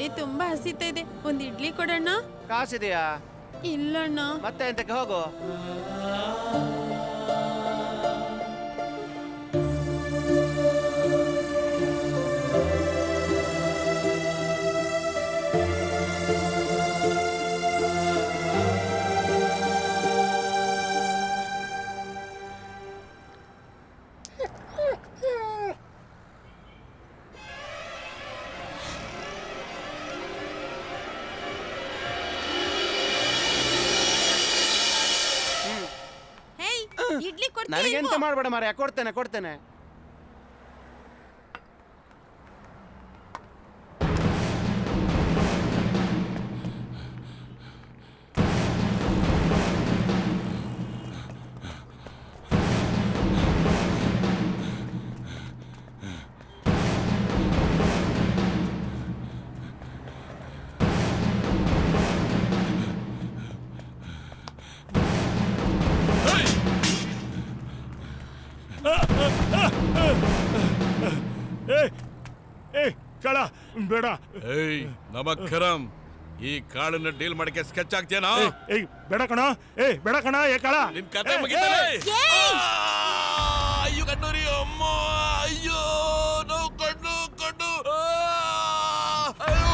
ಹೊಟ್ಟೆ ತುಂಬಾ ಹಸಿತಾ ಇದೆ. ಒಂದ್ ಇಡ್ಲಿ ಕೊಡೋಣ? ಕಾಸಿದೆಯಾ? ಇಲ್ಲಣ್ಣ. ಮತ್ತೆ ಎಂತಕ್ಕೆ, ಹೋಗು. ಇಡ್ಲಿ ನನಗೆಂತ ಮಾಡ್ಬೇಡ ಮಾರ್ರೆ, ಕೊಡ್ತೇನೆ. ಕಾಳ ಬೇಡ. ನಮಸ್ಕಾರಂ. ಈ ಕಾಳನ್ನ ಡೀಲ್ ಮಾಡಕ್ಕೆ ಸ್ಕೆಚ್ ಆಗ್ತೀಯನಾ? ಬೇಡ ಕಣ. ಬೇಡ ಕಣ. ಕಾಳ ನಿನ್ ಕತೆ ಮುಗಿತಲೇ. ಅಯ್ಯೋ ಕಣ್ಣೂರಿ, ಅಮ್ಮ, ಅಯ್ಯೋ ನೋವು, ಕಣ್ಣು. ಅಯ್ಯೋ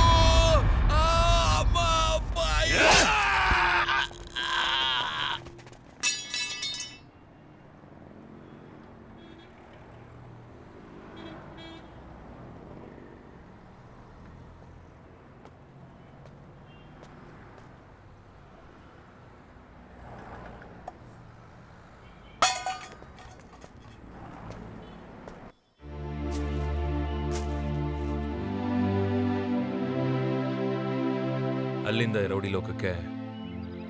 ಅಮ್ಮ, ಅಪ್ಪ, ಅಯ್ಯೋ. ಅಲ್ಲಿಂದ ರೌಡಿ ಲೋಕಕ್ಕೆ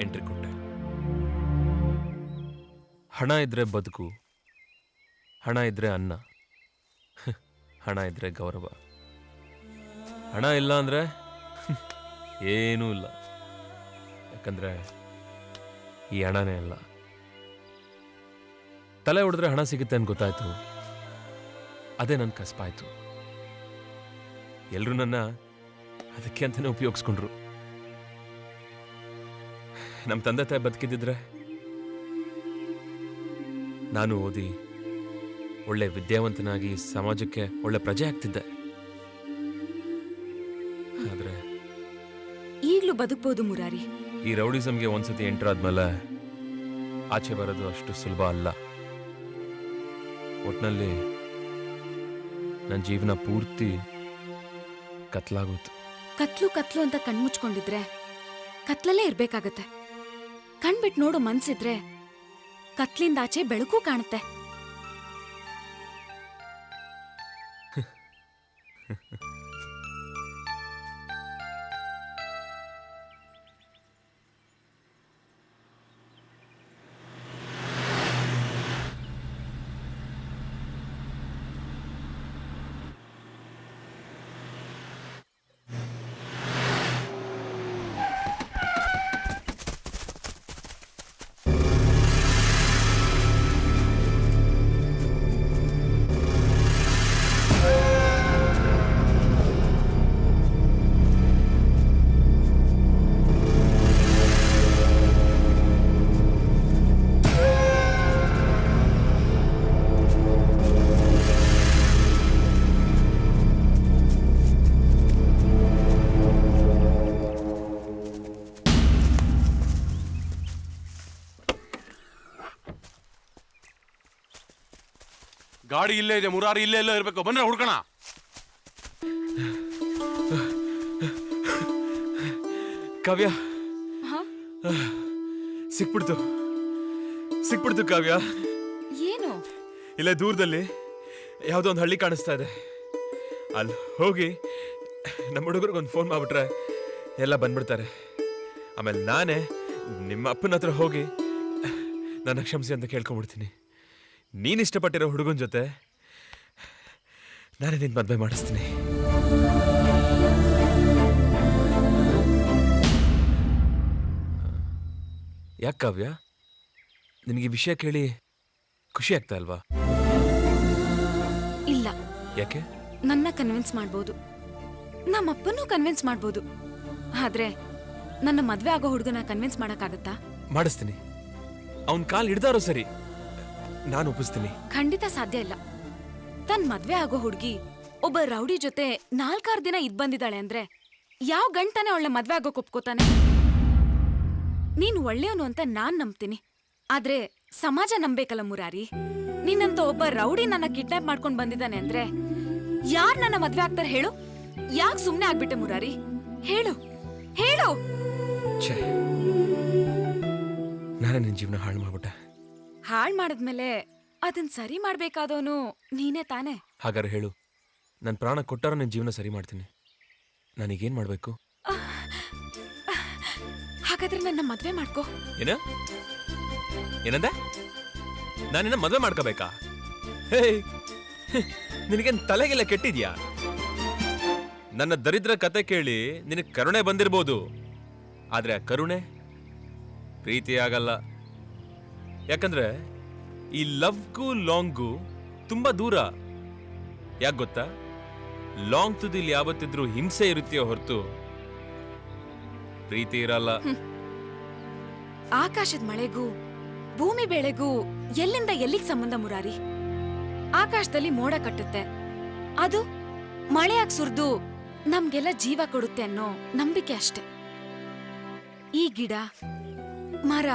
ಎಂಟ್ರಿ ಕೊಟ್ಟೆ. ಹಣ ಇದ್ರೆ ಬದುಕು, ಹಣ ಇದ್ರೆ ಅನ್ನ, ಹಣ ಇದ್ರೆ ಗೌರವ. ಹಣ ಇಲ್ಲ ಅಂದ್ರೆ ಏನೂ ಇಲ್ಲ. ಯಾಕಂದ್ರೆ ಈ ಹಣನೇ ಅಲ್ಲ. ತಲೆ ಹೊಡೆದ್ರೆ ಹಣ ಸಿಗುತ್ತೆ ಅಂತ ಗೊತ್ತಾಯ್ತು. ಅದೇ ನನ್ನ ಕಸಪಾಯ್ತು. ಎಲ್ರೂ ನನ್ನ ಅದಕ್ಕೆ ಅಂತಾನೆ ಉಪಯೋಗಿಸ್ಕೊಂಡ್ರು. ನಮ್ಮ ತಂದೆ ತಾಯಿ ಬದುಕಿದ್ದಿದ್ರೆ ನಾನು ಓದಿ ಒಳ್ಳೆ ವಿದ್ಯಾವಂತನಾಗಿ ಸಮಾಜಕ್ಕೆ ಒಳ್ಳೆ ಪ್ರಜೆ ಆಗ್ತಿದ್ದೆ. ಆದ್ರೆ ಈಗಲೂ ಬದುಕಬಹುದು ಮುರಾರಿ. ಈ ರೌಡಿಸಮ್ಗೆ ಒಂದ್ಸತಿ ಎಂಟರ್ ಆದ್ಮೇಲೆ ಆಚೆ ಬರೋದು ಅಷ್ಟು ಸುಲಭ ಅಲ್ಲ. ಒಟ್ನಲ್ಲಿ ನನ್ನ ಜೀವನ ಪೂರ್ತಿ ಕತ್ಲಾಗೋಯ್ತು. ಕತ್ಲು ಅಂತ ಕಣ್ಮುಚ್ಕೊಂಡಿದ್ರೆ ಕತ್ಲಲ್ಲೇ ಇರ್ಬೇಕಾಗತ್ತೆ. ಕಣ್ಬಿಟ್ಟು ನೋಡೋ ಮನ್ಸಿದ್ರೆ ಕತ್ಲಿಂದ ಆಚೆ ಬೆಳಕು ಕಾಣುತ್ತೆ. ಗಾಡಿ ಇಲ್ಲೇ ಇದೆ, ಮುರಾರಿ ಇಲ್ಲೇ ಎಲ್ಲೋ ಇರ್ಬೇಕು. ಬನ್ನಿ ಹುಡ್ಕೋಣ. ಕಾವ್ಯ, ಸಿಕ್ಬಿಡ್ತು ಕಾವ್ಯ. ಏನು? ಇಲ್ಲೇ ದೂರದಲ್ಲಿ ಯಾವುದೋ ಒಂದು ಹಳ್ಳಿ ಕಾಣಿಸ್ತಾ ಇದೆ. ಅಲ್ಲಿ ಹೋಗಿ ನಮ್ಮ ಹುಡುಗರಿಗೊಂದು ಫೋನ್ ಮಾಡ್ಬಿಟ್ರೆ ಎಲ್ಲ ಬಂದ್ಬಿಡ್ತಾರೆ. ಆಮೇಲೆ ನಾನೇ ನಿಮ್ಮ ಅಪ್ಪನ ಹತ್ರ ಹೋಗಿ ನನ್ನ ಕ್ಷಮಿಸಿ ಅಂತ ಕೇಳ್ಕೊಂಡ್ಬಿಡ್ತೀನಿ. ನೀನ್ ಇಷ್ಟಪಟ್ಟಿರೋ ಹುಡುಗನ ಜೊತೆ ನಾನೇ ನಿನ್ ಮದ್ವೆ ಮಾಡಿಸ್ತೀನಿ. ಯಾಕೆ ಕಾವ್ಯ, ನಿನಗೆ ವಿಷಯ ಕೇಳಿ ಖುಷಿ ಆಗ್ತಾ ಅಲ್ವಾ? ಇಲ್ಲ. ಯಾಕೆ? ನನ್ನ ಕನ್ವಿನ್ಸ್ ಮಾಡ್ಬೋದು. ನಮ್ಮಪ್ಪನೂ ಕನ್ವಿನ್ಸ್ ಮಾಡ್ಬೋದು. ಆದ್ರೆ ನನ್ನ ಮದ್ವೆ ಆಗೋ ಹುಡುಗನ ಕನ್ವಿನ್ಸ್ ಮಾಡಕ್ಕಾಗತ್ತಾ? ಮಾಡಿಸ್ತೀನಿ. ಅವನ್ ಕಾಲ್ ಹಿಡ್ದಾರೋ ಸರಿ, ನಾನು ಒಪ್ಪಿಸ್ತೀನಿ. ಖಂಡಿತ ಸಾಧ್ಯ ಇಲ್ಲ. ತನ್ ಮದ್ವೆ ಆಗೋ ಹುಡುಗಿ ಒಬ್ಬ ರೌಡಿ ಜೊತೆ 4-6 ದಿನ ಇದ್ ಬಂದಿದ್ದಾಳೆ ಅಂದ್ರೆ ಯಾವ ಗಂಟನೆ ಅವಳ ಮದ್ವೆ ಆಗೋಕ್ ಒಪ್ಕೋತಾನೆ? ನೀನ್ ಒಳ್ಳೆಯವನು ಅಂತ ನಾನ್ ನಂಬ್ತೀನಿ, ಆದ್ರೆ ಸಮಾಜ ನಂಬೇಕಲ್ಲ ಮುರಾರಿ. ನಿನ್ನಂತ ಒಬ್ಬ ರೌಡಿ ನನ್ನ ಕಿಡ್ನಾಪ್ ಮಾಡ್ಕೊಂಡ್ ಬಂದಿದ್ದಾನೆ ಅಂದ್ರೆ ಯಾರ್ ನನ್ನ ಮದ್ವೆ ಆಗ್ತಾರೆ ಹೇಳು? ಯಾಕ್ ಸುಮ್ನೆ ಆಗ್ಬಿಟ್ಟೆ ಮುರಾರಿ? ಹೇಳು ಹೇಳು. ಛೇ, ನಾನೇ ನಿನ್ ಜೀವನ ಹಾಳು ಮಾಡ್ಬಿಟ್ಟೆ. ಹಾಳ್ ಮಾಡಿದ್ಮೇಲೆ ಅದನ್ ಸರಿ ಮಾಡ್ಬೇಕಾದವನು ನೀನೇ ತಾನೇ? ಹಾಗಾದ್ರೆ ಹೇಳು, ನನ್ ಪ್ರಾಣ ಕೊಟ್ಟಾರ ನಿನ್ ಜೀವನ ಸರಿ ಮಾಡ್ತೀನಿ. ನನಗೇನ್ ಮಾಡ್ಬೇಕು? ಹಾಗಾದ್ರೆ ನನ್ನ ಮದ್ವೆ ಮಾಡ್ಕೋ. ಏನ ಏನಂದೆ? ನಾನಿನ್ನ ಮದ್ವೆ ಮಾಡ್ಕೋಬೇಕಾ? ಹೇ, ನಿನಗೇನ್ ತಲೆಗೆಲ್ಲ ಕೆಟ್ಟಿದ್ಯಾ? ನನ್ನ ದರಿದ್ರ ಕತೆ ಕೇಳಿ ನಿನಗೆ ಕರುಣೆ ಬಂದಿರ್ಬೋದು, ಆದ್ರೆ ಆ ಕರುಣೆ ಪ್ರೀತಿ ಆಗಲ್ಲ. ಯಾಕಂದ್ರೆ ಈ ಲವ್ಗೂ ಲಾಂಗ್ಗೂ ತುಂಬಾ ದೂರ. ಯಾಕೆ ಗೊತ್ತಾ? ಲಾಂಗ್ ತುದಿಲಿ ಯಾವತ್ತಿದ್ರೂ ಹಿಂಸೆ ಇರುತ್ತೆಯೋ ಹೊರತು ಪ್ರೀತಿ ಇರಲ್ಲ. ಆಕಾಶದ ಮಳೆಗೂ ಭೂಮಿ ಬೆಳೆಗೂ ಎಲ್ಲಿಂದ ಎಲ್ಲಿಗೆ ಸಂಬಂಧ ಮುರಾರಿ? ಆಕಾಶದಲ್ಲಿ ಮೋಡ ಕಟ್ಟುತ್ತೆ, ಅದು ಮಳೆಯಾಗಿ ಸುರಿದು ನಮ್ಗೆಲ್ಲ ಜೀವ ಕೊಡುತ್ತೆ ಅನ್ನೋ ನಂಬಿಕೆ ಅಷ್ಟೆ. ಈ ಗಿಡ, ಮರ,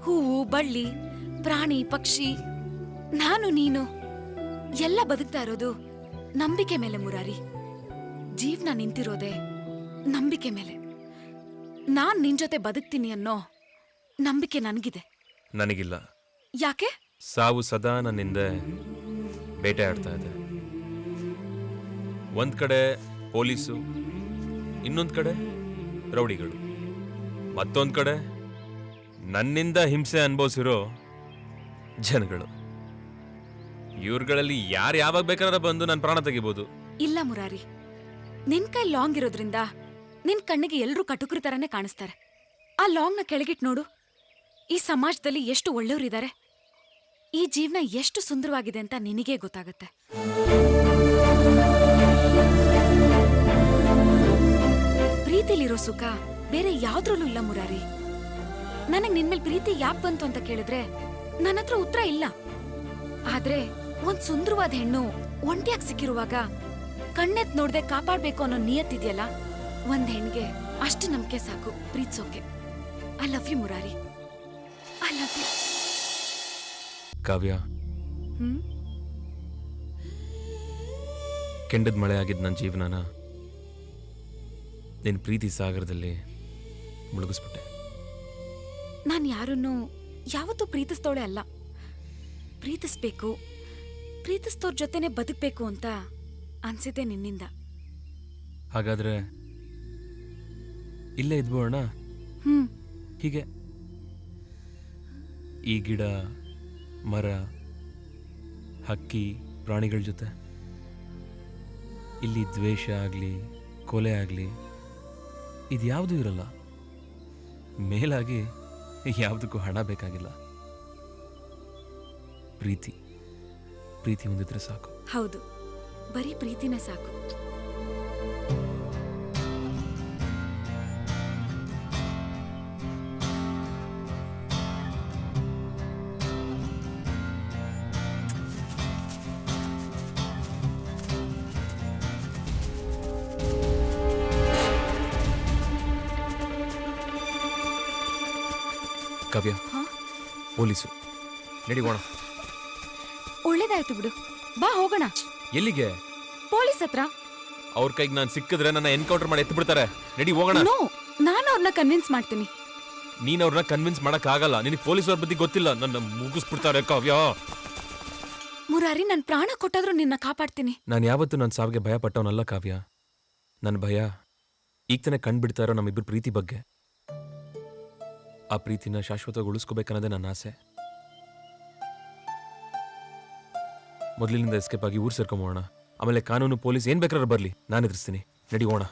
ಹೂವು, ಬಳ್ಳಿ, ಪ್ರಾಣಿ, ಪಕ್ಷಿ, ನಾನು, ನೀನು ಎಲ್ಲ ಬದುಕ್ತಾ ಇರೋದು ನಂಬಿಕೆ ಮೇಲೆ ಮುರಾರಿ. ಜೀವನ ನಿಂತಿರೋದೆ ನಂಬಿಕೆ ಮೇಲೆ. ನಾನ್ ನಿನ್ ಜೊತೆ ಬದುಕ್ತೀನಿ ಅನ್ನೋ ನಂಬಿಕೆ ನನಗಿದೆ. ನನಗಿಲ್ಲ. ಯಾಕೆ? ಸಾವು ಸದಾ ನನ್ನಿಂದ ಬೇಟೆ ಆಡ್ತಾ ಇದೆ. ಒಂದ್ ಕಡೆ ಪೊಲೀಸು, ಇನ್ನೊಂದ್ ಕಡೆ ರೌಡಿಗಳು, ಮತ್ತೊಂದ್ ಕಡೆ ನನ್ನಿಂದ ಹಿಂಸೆ ಅನುಭವಿಸಿರೋ ಜನಗಳು. ಇವ್ರುಗಳಲ್ಲಿ ಯಾರು ಯಾವಾಗ ಬೇಕಾದ್ರೆ ಬಂದು ನನ್ನ ಪ್ರಾಣ ತೆಗಿಬೋದು. ಇಲ್ಲ ಮುರಾರಿ, ನಿನ್ ಕೈ ಲಾಂಗ್ ಇರೋದ್ರಿಂದ ನಿನ್ ಕಣ್ಣಿಗೆ ಎಲ್ರೂ ಕಟುಕರ ತರನೇ ಕಾಣಿಸ್ತಾರೆ. ಆ ಲಾಂಗ್ನ ಕೆಳಗಿಟ್ ನೋಡು, ಈ ಸಮಾಜದಲ್ಲಿ ಎಷ್ಟು ಒಳ್ಳೆಯವರಿದ್ದಾರೆ, ಈ ಜೀವನ ಎಷ್ಟು ಸುಂದರವಾಗಿದೆ ಅಂತ ನಿನಗೇ ಗೊತ್ತಾಗತ್ತೆ. ಪ್ರೀತಿಲಿರೋ ಸುಖ ಬೇರೆ ಯಾವ್ದ್ರಲ್ಲೂ ಇಲ್ಲ ಮುರಾರಿ. ನನಗ್ ನಿನ್ಮೇಲ್ ಪ್ರೀತಿ ಯಾಕೆ ಬಂತು ಅಂತ ಕೇಳಿದ್ರೆ ನನ್ನ ಹತ್ರ ಉತ್ತರ ಇಲ್ಲ. ಆದ್ರೆ ಒಂದ್ ಸುಂದರವಾದ ಹೆಣ್ಣು ಒಂಟಿಯಾಗಿ ಸಿಕ್ಕಿರುವಾಗ ಕಣ್ಣೆತ್ ನೋಡ್ದೆ ಕಾಪಾಡ್ಬೇಕು ಅನ್ನೋ ನಿಯತ್ತಿದ್ಯಲ್ಲ, ಒಂದ್ ಹೆಣ್ಗೆ ಅಷ್ಟು ನಂಬಿಕೆ ಸಾಕು ಪ್ರೀತಿಸೋಕೆ. I love you Murari, I love you. Kavya, ಕೆಂಡದ ಮಳೆ ಆಗಿದ್ದ ನನ್ನ ಜೀವನನ ನಿನ್ನ ಪ್ರೀತಿ ಸಾಗರದಲ್ಲಿ ಮುಳುಗಿಸ್ಬಿಟ್ಟೆ. ನಾನ್ ಯಾರನ್ನೂ ಯಾವತ್ತೂ ಪ್ರೀತಿಸ್ತೋಳೆ ಅಲ್ಲ. ಪ್ರೀತಿಸ್ಬೇಕು, ಪ್ರೀತಿಸ್ತೋರ್ ಜೊತೆನೆ ಬದುಕ್ಬೇಕು ಅಂತ ಅನ್ಸಿದ್ದೆ ನಿನ್ನಿಂದ. ಹಾಗಾದ್ರೆ ಇಲ್ಲೇ ಇದ್ಬೋಣ. ಹೀಗೆ ಈ ಗಿಡ, ಮರ, ಹಕ್ಕಿ, ಪ್ರಾಣಿಗಳ ಜೊತೆ. ಇಲ್ಲಿ ದ್ವೇಷ ಆಗಲಿ, ಕೊಲೆ ಆಗಲಿ, ಇದ್ಯಾವುದೂ ಇರಲ್ಲ. ಮೇಲಾಗಿ ಯಾವುದಕ್ಕೂ ಹಣ ಬೇಕಾಗಿಲ್ಲ. ಪ್ರೀತಿ ಪ್ರೀತಿ ಹೊಂದಿದ್ರೆ ಸಾಕು. ಹೌದು, ಬರೀ ಪ್ರೀತಿನೇ ಸಾಕು. ಕಾವ್ಯ, ಪೊಲೀಸು, ನಡಿ ಹೋಗೋಣ. ಒಳ್ಳೇದಾಯ್ತು ಬಿಡು, ಬಾ ಹೋಗೋಣ. ಎಲ್ಲಿಗೆ? ಪೊಲೀಸ್ ಹತ್ರ. ಅವ್ರ ಕೈಗೆ ನಾನು ಸಿಕ್ಕಿದ್ರೆ ನನ್ನ ಎನ್ಕೌಂಟರ್ ಮಾಡಿ ಎತ್ತು ಬಿಡ್ತಾರೆ. ನಡಿ ಹೋಗೋಣ. ನೋ, ನಾನು ಅವ್ರನ್ನ ಕನ್ವಿನ್ಸ್ ಮಾಡ್ತೀನಿ. ನೀನ್ ಅವ್ರನ್ನ ಕನ್ವಿನ್ಸ್ ಮಾಡಕ್ ಆಗಲ್ಲ. ನಿನಗೆ ಪೊಲೀಸವ್ರ ಬಗ್ಗೆ ಗೊತ್ತಿಲ್ಲ, ನನ್ನ ಮುಗಿಸ್ಬಿಡ್ತಾರೆ. ಕಾವ್ಯ ಮುರಾರಿ, ನನ್ ಪ್ರಾಣ ಕೊಟ್ಟಾದ್ರೂ ನಿನ್ನ ಕಾಪಾಡ್ತೀನಿ. ನಾನು ಯಾವತ್ತೂ ನನ್ನ ಸಾವಿಗೆ ಭಯ ಪಟ್ಟವನಲ್ಲ ಕಾವ್ಯ. ನನ್ನ ಭಯ ಈಗ ತಾನೇ ಕಂಡ್ಬಿಡ್ತಾ ಇರೋ ನಮ್ಮಿಬ್ಬರು ಪ್ರೀತಿ ಬಗ್ಗೆ. ಆ ಪ್ರೀತಿನ ಶಾಶ್ವತಗೊಳಿಸ್ಕೋಬೇಕನ್ನೋದೇ ನನ್ನ ಆಸೆ. ಮೊದಲಿನಿಂದ ಎಸ್ಕೇಪ್ ಆಗಿ ಊರು ಸೇರ್ಕೊಂಬೋಣ. ಆಮೇಲೆ ಕಾನೂನು, ಪೊಲೀಸ್ ಏನ್ ಬೇಕಾದ್ರೂ ಬರ್ಲಿ, ನಾನು ಎದುರಿಸ್ತೀನಿ. ನಡಿ ಹೋಗೋಣ.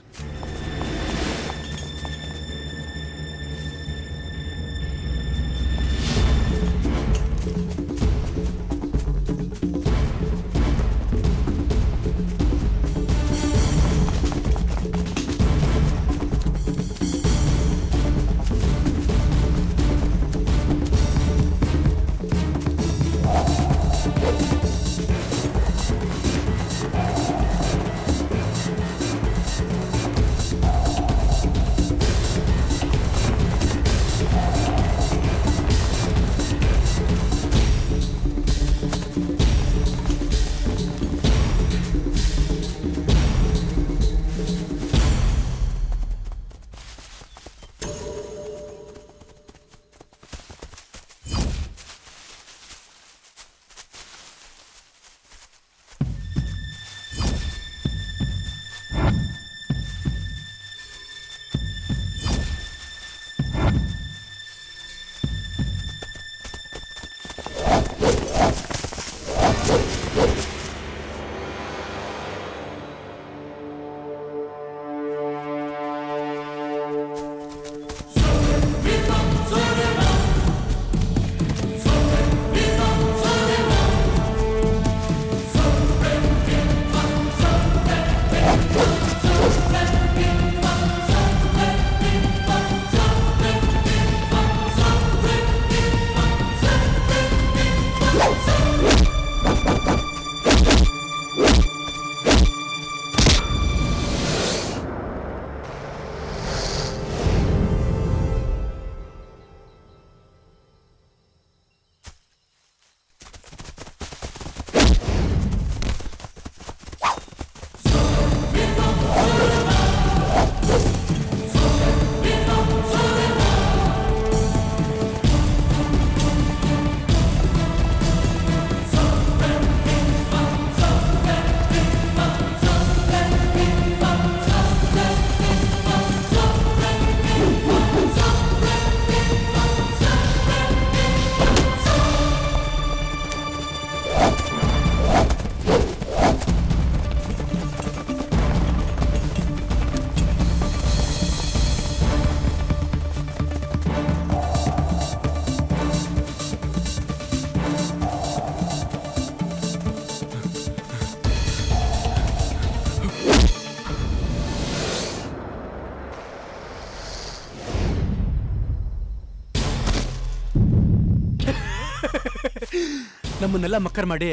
ನಮ್ಮನ್ನೆಲ್ಲ ಮಕ್ಕರ್ ಮಾಡಿ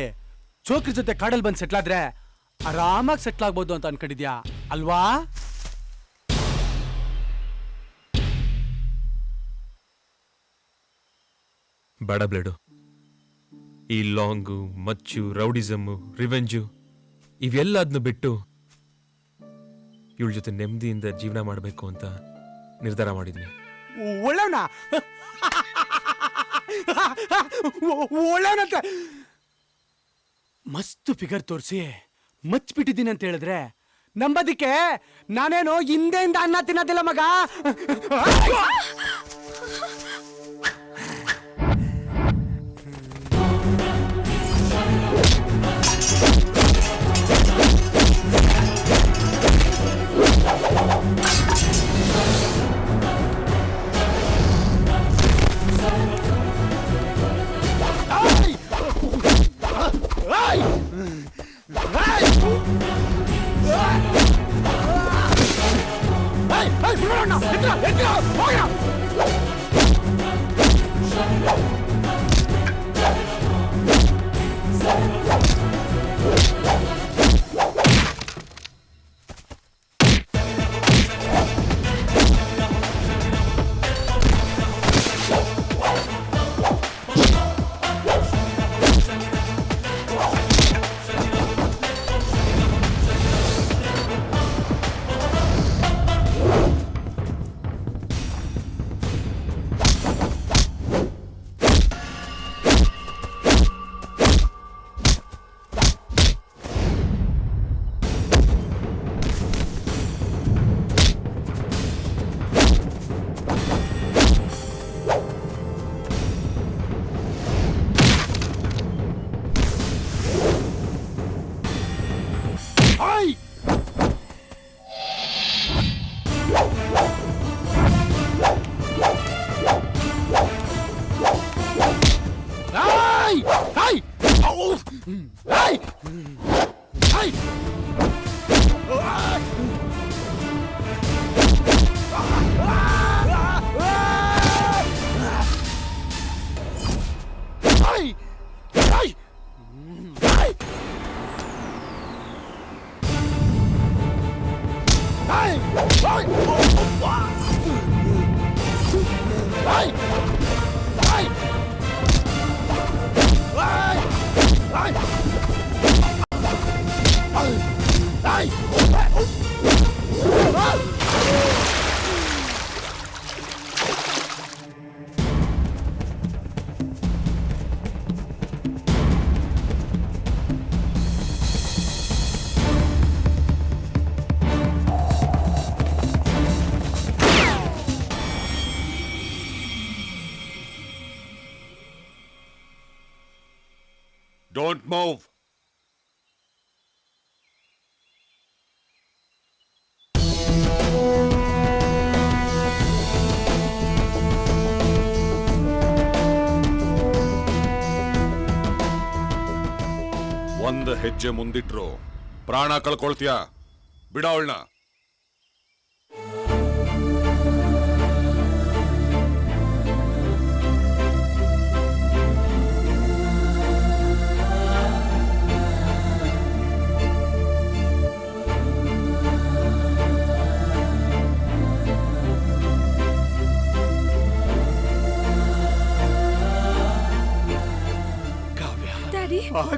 ಚೋಕ್ರಿ ಜೊತೆ ಕಾಡಲ್ಲಿ ಬಂದು ಸೆಟ್ಲ್ ಆದ್ರೆ ಆರಾಮಾಗಿ ಸೆಟ್ಲ್ ಆಗ್ಬೋದು ಅಂತ ಅನ್ಕೊಂಡಿದ್ಯಾ ಅಲ್ವಾ? ಬೇಡ ಬ್ಲೇಡು. ಈ ಲಾಂಗು, ಮಚ್ಚು, ರೌಡಿಸಮ್ಮು, ರಿವೆಂಜು ಇವೆಲ್ಲದನ್ನು ಬಿಟ್ಟು ಇವಳ ಜೊತೆ ನೆಮ್ಮದಿಯಿಂದ ಜೀವನ ಮಾಡಬೇಕು ಅಂತ ನಿರ್ಧಾರ ಮಾಡಿದ್ನಿ. ಒಳ್ಳೆವನ ಒಳ್ಳೆವನಂತ ಮಸ್ತ್ ಫಿಗರ್ ತೋರಿಸಿ ಮಚ್ಬಿಟ್ಟಿದ್ದೀನಿ ಅಂತ ಹೇಳಿದ್ರೆ ನಂಬದಿಕ್ಕೆ ನಾನೇನು ಹಿಂದೆಯಿಂದ ಅನ್ನ ತಿನ್ನೋದಿಲ್ಲ ಮಗ. Don't move. ಒಂದು ಹೆಜ್ಜೆ ಮುಂದಿಟ್ರು ಪ್ರಾಣ ಕಳ್ಕೊಳ್ತೀಯ. ಬಿಡ ಅವಳನ್ನ.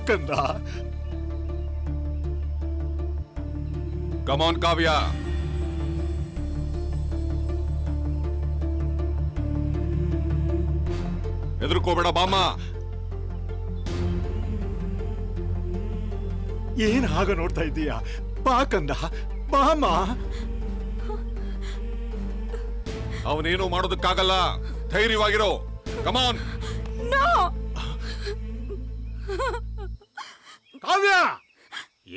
ಕಂದ, Come on, ಕಾವ್ಯ. ಹೆದರ್ಕೋಬೇಡ ಬಾಮ್ಮ. ಏನ್ ಹಾಗ ನೋಡ್ತಾ ಇದ್ದೀಯ? ಬಾ ಕಂದ, ಬಾಮ. ಅವನೇನು ಮಾಡೋದಕ್ಕಾಗಲ್ಲ. ಧೈರ್ಯವಾಗಿರೋ. Come on. ಕಾವ್ಯ,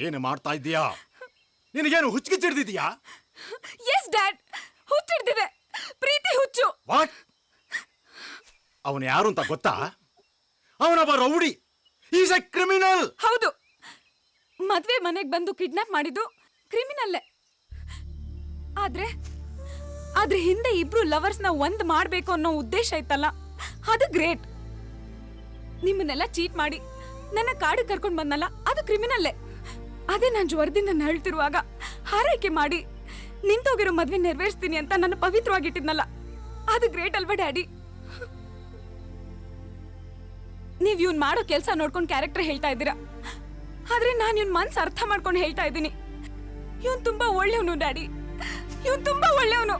ಏನು ಮಾಡ್ತಾ ಇದ್ದೀಯಾ? ನಿನಗೇನು ಹುಚ್ಚಿಡ್ದಿದ್ಯಾ? S dad, ಹುಚ್ಚಿಡ್ದಿದೆ. ಪ್ರೀತಿ ಹುಚ್ಚು. ವಾಟ್? ಅವನು ಯಾರು ಅಂತ ಗೊತ್ತಾ? ಅವನೊಬ್ಬ ರೌಡಿ. Is A criminal. ಹೌದು, ಮದ್ವೆ ಮನೆಗೆ ಬಂದು ಕಿಡ್ನಾಪ್ ಮಾಡಿದ್ದು ಕ್ರಿಮಿನಲ್ಲೇ. ಆದ್ರೆ ಹಿಂದೆ ಇಬ್ರು ಲವರ್ಸ್ನ ಒಂದ್ ಮಾಡ್ಬೇಕು ಅನ್ನೋ ಉದ್ದೇಶ ಇತ್ತಲ್ಲ, ಅದು ಗ್ರೇಟ್. ನಿಮ್ಮನ್ನೆಲ್ಲ ಚೀಟ್ ಮಾಡಿ ನನ್ನ ಕಾಡಿಗೆ ಕರ್ಕೊಂಡ್ ಬಂದಲ್ಲ ಅದು ಕ್ರಿಮಿನಲ್ಲೇ. ಅದೇ ನಾನು ಜ್ವರದಿಂದ ನರಳ್ತಿರುವಾಗ ಹಾರೈಕೆ ಮಾಡಿ ನಿಂತೋಗಿರೋ ಮದ್ವೆ ನೆರವೇರಿಸ್ತೀನಿ ಅಂತ ನನ್ನ ಪವಿತ್ರವಾಗಿಟ್ಟಿದ್ನಲ್ಲ, ಅದು ಗ್ರೇಟ್ ಅಲ್ವಾ ಡ್ಯಾಡಿ? ನೀವ್ ಇವ್ನ್ ಮಾಡೋ ಕೆಲ್ಸ ನೋಡ್ಕೊಂಡು ಕ್ಯಾರೆಕ್ಟರ್ ಹೇಳ್ತಾ ಇದ್ದೀರಾ, ಆದ್ರೆ ನಾನು ಇವ್ನ್ ಮನ್ಸು ಅರ್ಥ ಮಾಡ್ಕೊಂಡು ಹೇಳ್ತಾ ಇದ್ದೀನಿ. ಇವನ್ ತುಂಬಾ ಒಳ್ಳೆಯವನು ಡ್ಯಾಡಿ, ಇವನ್ ತುಂಬಾ ಒಳ್ಳೆಯವನು.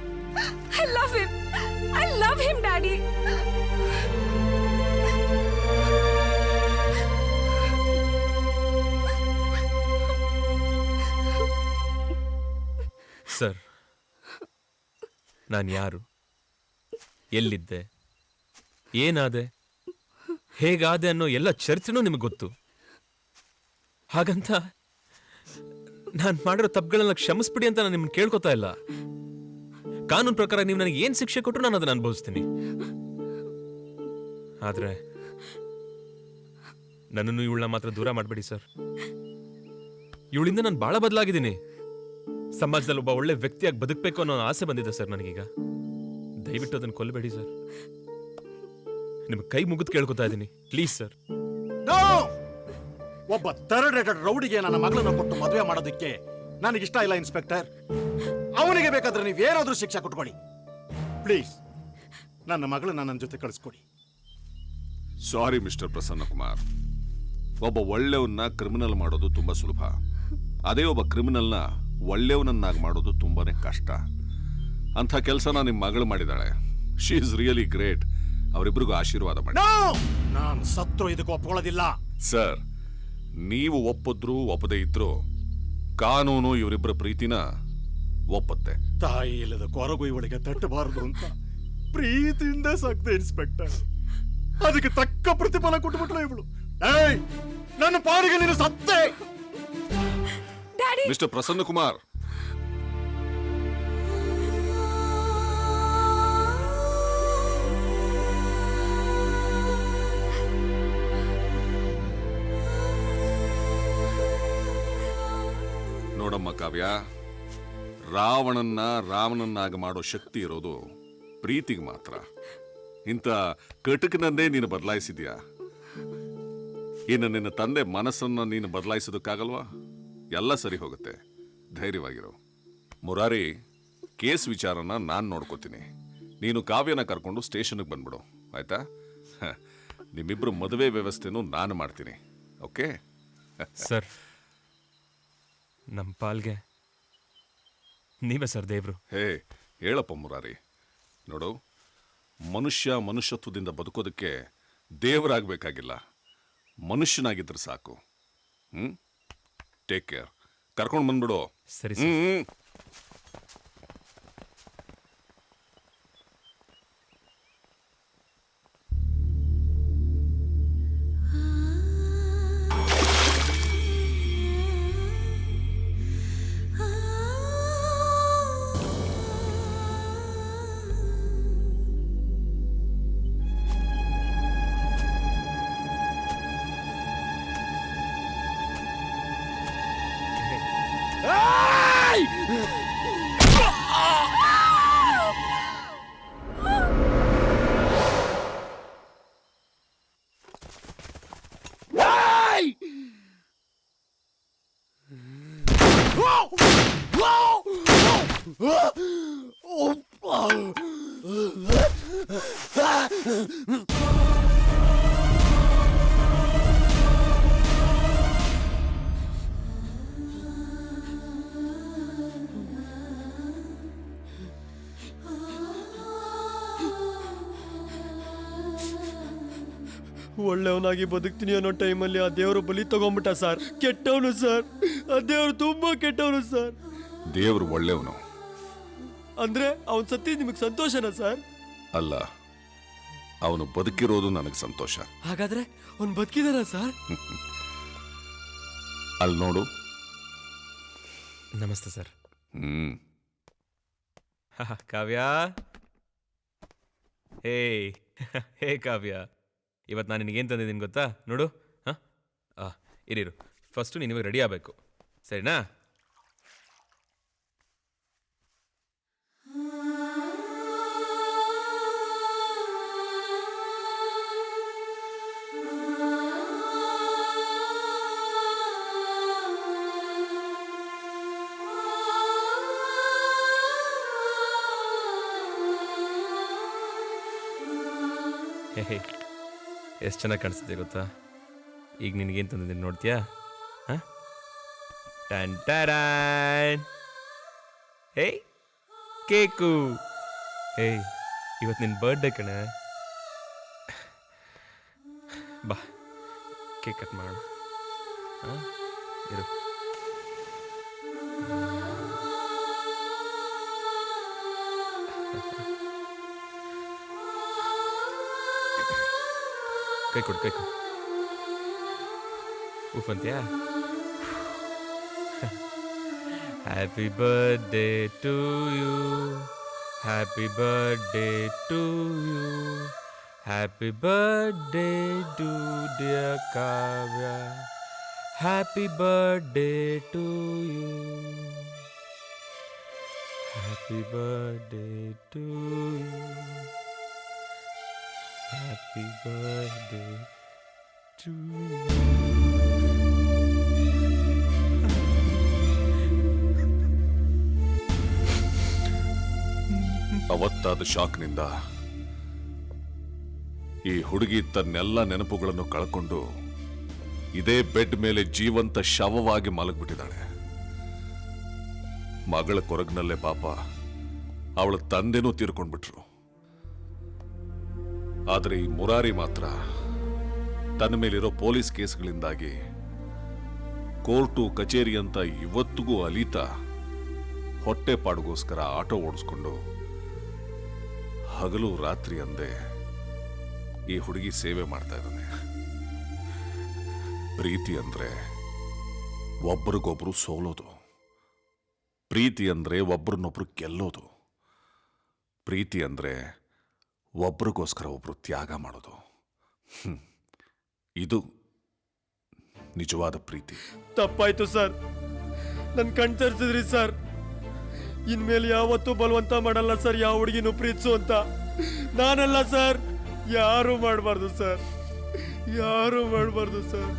I love him daddy. Sir, ನಾನು ಯಾರು, ಎಲ್ಲಿದ್ದೆ, ಏನಾದೆ, ಹೇಗಾದೆ ಅನ್ನೋ ಎಲ್ಲ ಚರಿತ್ರೆನೂ ನಿಮಗೆ ಗೊತ್ತು. ಹಾಗಂತ ನಾನು ಮಾಡಿರೋ ತಪ್ಪುಗಳನ್ನ ಕ್ಷಮಿಸ್ಬಿಡಿ ಅಂತ ನಾನು ನಿಮ್ಮನ್ನು ಕೇಳ್ಕೊತಾ ಇಲ್ಲ. ಕಾನೂನು ಪ್ರಕಾರ ನೀವು ನನಗೆ ಏನು ಶಿಕ್ಷೆ ಕೊಟ್ಟರು ನಾನು ಅದನ್ನು ಅನುಭವಿಸ್ತೀನಿ. ಆದರೆ ನನ್ನನ್ನು ಇವಳನ್ನ ಮಾತ್ರ ದೂರ ಮಾಡಬೇಡಿ ಸರ್. ಇವಳಿಂದ ನಾನು ಭಾಳ ಬದಲಾಗಿದ್ದೀನಿ. ಸಮಾಜದಲ್ಲಿ ಒಬ್ಬ ಒಳ್ಳೆ ವ್ಯಕ್ತಿಯಾಗಿ ಬದುಕಬೇಕು ಅನ್ನೋ ಆಸೆ ಬಂದಿದೆ ಸರ್ ನನಗೀಗ. ದಯವಿಟ್ಟು ಅದನ್ನು ಕೊಲ್ಲಬೇಡಿ ಸರ್. ನಿಮ್ಗೆ ಕೈ ಮುಗಿದು ಕೇಳ್ಕೊತಾ ಇದ್ದೀನಿ, ಪ್ಲೀಸ್ ಸರ್. ಒಬ್ಬ ಥರ್ಡ್ ರೇಟೆಡ್ ರೌಡಿಗೆ ನನ್ನ ಮಗಳನ್ನ ಕೊಟ್ಟು ಮದುವೆ ಮಾಡೋದಕ್ಕೆ ನನಗಿಷ್ಟ ಇಲ್ಲ ಇನ್ಸ್ಪೆಕ್ಟರ್. ಅವನಿಗೆ ಬೇಕಾದ್ರೆ ನೀವೇನಾದ್ರೂ ಶಿಕ್ಷೆ ಕೊಟ್ಕೊಡಿ ಪ್ಲೀಸ್. ನನ್ನ ಮಗಳನ್ನ ನನ್ನ ಜೊತೆ ಕಳಿಸ್ಕೊಡಿ. ಸಾರಿ ಮಿಸ್ಟರ್ ಪ್ರಸನ್ನಕುಮಾರ್, ಒಬ್ಬ ಒಳ್ಳೆಯವನ್ನ ಕ್ರಿಮಿನಲ್ ಮಾಡೋದು ತುಂಬಾ ಸುಲಭ. ಅದೇ ಒಬ್ಬ ಕ್ರಿಮಿನಲ್ನ ಒಳ್ಳೆಯವನನ್ನಾಗಿ ಮಾಡೋದು ತುಂಬಾನೇ ಕಷ್ಟ. ಅಂಥ ಕೆಲಸನ ನಿಮ್ಮ ಮಗಳು ಮಾಡಿದಾಳೆ. She is really great. ಅವರಿಬ್ಬರಿಗೂ ಆಶೀರ್ವಾದ ಮಾಡಿ. ನಾನು ಸತ್ರು ಇದಕ್ಕೆ ಒಪ್ಕೊಳ್ಳೋದಿಲ್ಲ ಸರ್. ನೀವು ಒಪ್ಪಿದ್ರು ಒಪ್ಪದೇ ಇದ್ರು ಕಾನೂನು ಇವರಿಬ್ಬರ ಪ್ರೀತಿನ ಒಪ್ಪತ್ತೆ. ತಾಯಿ ಇಲ್ಲದ ಕೊರಗು ಇವಳಿಗೆ ತಟ್ಟಬಾರದು ಅಂತ ಪ್ರೀತಿಯಿಂದ ಸಾಕ್ದೆ ಇನ್ಸ್ಪೆಕ್ಟರ್. ಅದಕ್ಕೆ ತಕ್ಕ ಪ್ರತಿಫಲ ಕೊಟ್ಟುಬಿಟ್ಲ ಇವಳು. ನನ್ನ ಪಾಡಿಗೆ ನೀನು ಸತ್ತೆ. ಮಿಸ್ಟರ್ ಪ್ರಸನ್ನಕುಮಾರ್, ನೋಡಮ್ಮ ಕಾವ್ಯ, ರಾವಣನ್ನ ರಾಮನನ್ನಾಗಿ ಮಾಡೋ ಶಕ್ತಿ ಇರೋದು ಪ್ರೀತಿಗೆ ಮಾತ್ರ. ಇಂಥ ಕಟುಕನನ್ನೇ ನೀನು ಬದಲಾಯಿಸಿದ್ಯಾ. ಇನ್ನು ನಿನ್ನ ತಂದೆ ಮನಸ್ಸನ್ನ ನೀನು ಬದಲಾಯಿಸೋದಕ್ಕಾಗಲ್ವಾ? ಎಲ್ಲ ಸರಿ ಹೋಗುತ್ತೆ, ಧೈರ್ಯವಾಗಿರು. ಮುರಾರಿ, ಕೇಸ್ ವಿಚಾರನ ನಾನು ನೋಡ್ಕೋತೀನಿ. ನೀನು ಕಾವ್ಯನ ಕರ್ಕೊಂಡು ಸ್ಟೇಷನ್ಗೆ ಬಂದ್ಬಿಡು, ಆಯ್ತಾ? ನಿಮ್ಮಿಬ್ರು ಮದುವೆ ವ್ಯವಸ್ಥೆನೂ ನಾನು ಮಾಡ್ತೀನಿ. ಓಕೆ ಸರ್, ನಮ್ಮ ಪಾಲ್ಗೆ ನೀವೇ ಸರ್ ದೇವ್ರು. ಹೇ, ಹೇಳಪ್ಪ ಮುರಾರಿ. ನೋಡು, ಮನುಷ್ಯ ಮನುಷ್ಯತ್ವದಿಂದ ಬದುಕೋದಕ್ಕೆ ದೇವರಾಗಬೇಕಾಗಿಲ್ಲ, ಮನುಷ್ಯನಾಗಿದ್ರೆ ಸಾಕು. Take care. ಕರ್ಕೊಂಡು ಬಂದ್ಬಿಡು. ಸರಿ ಸರ್. ಒಳ್ಳೆಯವನಾಗಿ ಬದುಕ್ತೀನಿ ಅನ್ನೋ ಟೈಮಲ್ಲಿ ಆ ದೇವರು ಬಲಿ ತಗೊಂಡ್ಬಿಟ್ಟ ಸರ್. ಕೆಟ್ಟವನು ಸರ್, ಆ ದೇವರು ತುಂಬಾ ಕೆಟ್ಟವನು ಸರ್. ದೇವರು ಒಳ್ಳೆಯವನು ಅಂದ್ರೆ ಅವನ್ ಸತ್ತಿ ನಿಮಗೆ ಸಂತೋಷನಾ ಸರ್? ಅಲ್ಲ, ಅವನು ಬದುಕಿರೋದು ನನಗೆ ಸಂತೋಷ. ಹಾಗಾದ್ರೆ ಅವ್ನು ಬದುಕಿದಾನ ಸರ್? ಅಲ್ಲಿ ನೋಡು. ನಮಸ್ತೆ ಸರ್. ಹ್ಮ್ ಕಾವ್ಯ, ಹೇ ಹೇ ಕಾವ್ಯ, ಇವತ್ತು ನಾನು ನಿನಗೇನು ತಂದಿದ್ದೀನಿ ಗೊತ್ತಾ? ನೋಡು. ಇರಿರು, ಫಸ್ಟು ನೀನು ರೆಡಿ ಆಗಬೇಕು, ಸರಿನಾ? ಹೇ ಎಷ್ಟು ಚೆನ್ನಾಗಿ ಕಾಣಿಸ್ತಿದೆ ಗೊತ್ತಾ? ಈಗ ನಿನಗೇನು ತಂದಿದ್ದೀನಿ ನೋಡ್ತೀಯಾ? ಹಾಂ, ಟನ್ ಟರಾನ್. ಹೇಯ್ ಕೇಕು. ಹೇಯ್ ಇವತ್ತು ನಿನ್ನ ಬರ್ಡೇ ಕಣೆ. ಬಾ ಕೇಕ್ ಕಟ್ ಮಾಡೋಣ. ಹಾಂ ಇರು. ಕೈ ಕೊಡು, ಕೈ ಕೊಡು. ಉಫ್ ಅಂತ್ಯಾ? Happy birthday to you, happy birthday to you, happy birthday to dear Kavya, happy birthday to you, happy birthday to you, happy birthday to you. ಅವತ್ತಾದ ಶಾಕ್ನಿಂದ ಈ ಹುಡುಗಿ ತನ್ನೆಲ್ಲ ನೆನಪುಗಳನ್ನು ಕಳ್ಕೊಂಡು ಇದೇ ಬೆಡ್ ಮೇಲೆ ಜೀವಂತ ಶವವಾಗಿ ಮಲಗ್ಬಿಟ್ಟಿದ್ದಾಳೆ. ಮಗಳ ಕೊರಗಿನಲ್ಲೇ ಪಾಪ ಅವಳ ತಂದೆನೂ ತೀರ್ಕೊಂಡ್ಬಿಟ್ರು. ಆದರೆ ಈ ಮುರಾರಿ ಮಾತ್ರ ತನ್ನ ಮೇಲಿರೋ ಪೊಲೀಸ್ ಕೇಸ್ಗಳಿಂದಾಗಿ ಕೋರ್ಟು ಕಚೇರಿ ಅಂತ ಇವತ್ತಿಗೂ ಅಲೀತಾ ಹೊಟ್ಟೆ ಪಾಡುಗೋಸ್ಕರ ಆಟೋ ಓಡಿಸ್ಕೊಂಡು ಹಗಲು ರಾತ್ರಿ ಅಂದೇ ಈ ಹುಡುಗಿ ಸೇವೆ ಮಾಡ್ತಾ ಇದ್ದಾನೆ. ಪ್ರೀತಿ ಅಂದ್ರೆ ಒಬ್ಬರಿಗೊಬ್ರು ಸೋಲೋದು, ಪ್ರೀತಿ ಅಂದ್ರೆ ಒಬ್ರನ್ನೊಬ್ರು ಗೆಲ್ಲೋದು, ಪ್ರೀತಿ ಅಂದ್ರೆ ಒಬ್ರಿಗೋಸ್ಕರ ಒಬ್ರು ತ್ಯಾಗ ಮಾಡೋದು. ಇದು ನಿಜವಾದ ಪ್ರೀತಿ. ತಪ್ಪಾಯ್ತು ಸರ್, ನನ್ ಕಣ್ ತರಿಸಿದ್ರಿ ಸರ್. ಇನ್ಮೇಲೆ ಯಾವತ್ತೂ ಬಲವಂತ ಮಾಡಲ್ಲ ಸರ್ ಯಾವ ಹುಡುಗಿನೂ ಪ್ರೀತಿಸು ಅಂತ. ನಾನಲ್ಲ ಸರ್, ಯಾರು ಮಾಡಬಾರ್ದು ಸರ್, ಯಾರು ಮಾಡಬಾರ್ದು ಸರ್.